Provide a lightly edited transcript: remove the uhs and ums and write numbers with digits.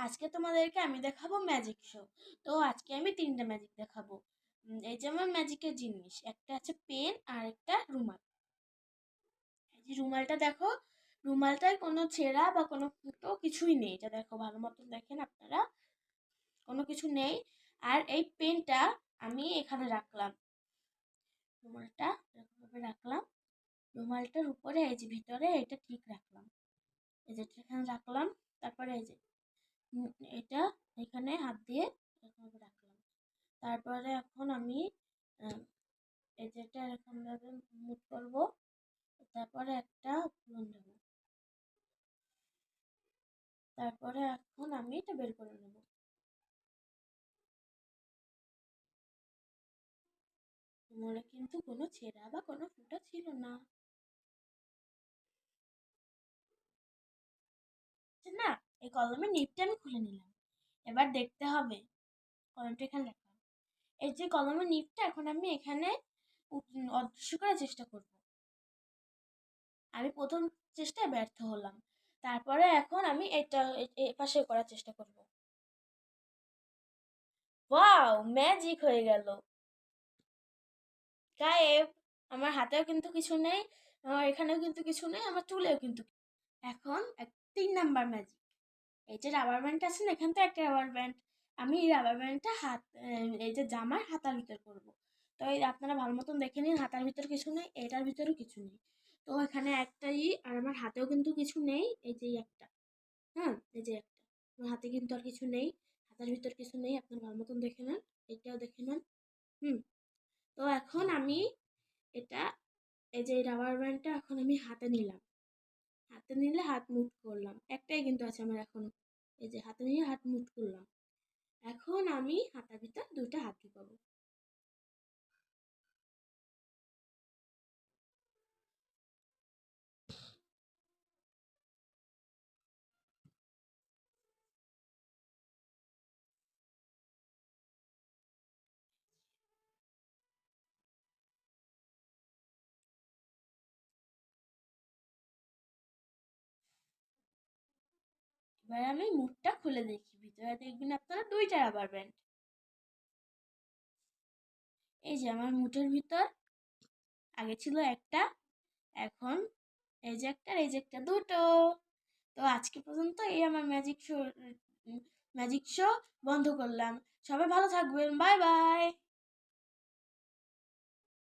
আজকে তোমাদেরকে আমি দেখাবো ম্যাজিক শো। তো আজকে আমি 3টা ম্যাজিক দেখাবো। এই যে আমার ম্যাজিকের জিনিস, একটা আছে পেন আর একটা রুমাল। এই যে রুমালটা দেখো, রুমালটায় কোনো ছেঁড়া বা কোনো ফুটো কিছুই নেই। এটা দেখো, ভালো মতন দেখেন আপনারা, কোনো কিছু নেই। আর এই পেনটা আমি এখানে রাখলাম, রুমালটা এরকমভাবে রাখলাম, রুমালটার উপরে এই যে ভিতরে এটা ঠিক রাখলাম, এই যে এখানে রাখলাম। তারপরে এই যে এটা এখানে হাত দিয়ে এরকমভাবে রাখলাম। তারপরে এখন আমি এই যেটা এরকমভাবে মুট করব। তারপরে একটা ফুলন দেব। তারপরে এখন আমি এটা বের করে নেব। তোমার কিন্তু কোনো ছেঁড়া বা কোনো ফুটা ছিল না। না, এই কলমের নিবটা আমি খুলে নিলাম। এবার দেখতে হবে কলমটা এখানে রাখা। এই যে কলমের নিবটা এখন আমি এখানে অদৃশ্য করার চেষ্টা করব। আমি প্রথম চেষ্টায় ব্যর্থ হলাম। তারপরে এখন আমি এটা এপাশে করার চেষ্টা করব। ওয়াও, ম্যাজিক হয়ে গেল, গায়েব। আমার হাতেও কিন্তু কিছু নেই, আমার এখানেও কিন্তু কিছু নেই, আমার চুলেও কিন্তু। এখন 3 নাম্বার ম্যাজিক। এই যে রাবার ব্যান্ড আছে না, এখান থেকে একটা রাবার ব্যান্ড, আমি এই রাবার ব্যান্ডটা এই যে জামার হাতার ভিতর করব। তো এই আপনারা ভালো মতন দেখে নিন, হাতার ভিতর কিছু নেই, এটার ভিতরেও কিছু নেই। তো এখানে একটাই, আর আমার হাতেও কিন্তু কিছু নেই, এই যে একটা। হ্যাঁ, এই যে একটা, আমার হাতে কিন্তু আর কিছু নেই, হাতার ভিতর কিছু নেই, আপনারা ভালো মতন দেখে নেন, এটাও দেখে নেন। হুম। তো এখন আমি এটা, এই যে রাবার ব্যান্ডটা এখন আমি হাতে নিলাম, হাতে নিলে হাত মুট করলাম, একটাই কিন্তু আছে আমার এখনো। এই যে হাতে নিয়ে হাত মুট করলাম। এখন আমি হাতার ভিতর 2টা হাত ঢুকাবো। এবার আমি মুটটা খুলে দেখি, ভিতরে দেখবেন আপনারা 2টা রাবার ব্যান্ড। এই যে আমার মুটের ভিতর আগে ছিল একটা, এখন এই যে একটা, এই যে একটা, 2টো। তো আজকে পর্যন্ত এই আমার ম্যাজিক শো বন্ধ করলাম। সবাই ভালো থাকবেন, বাই বাই।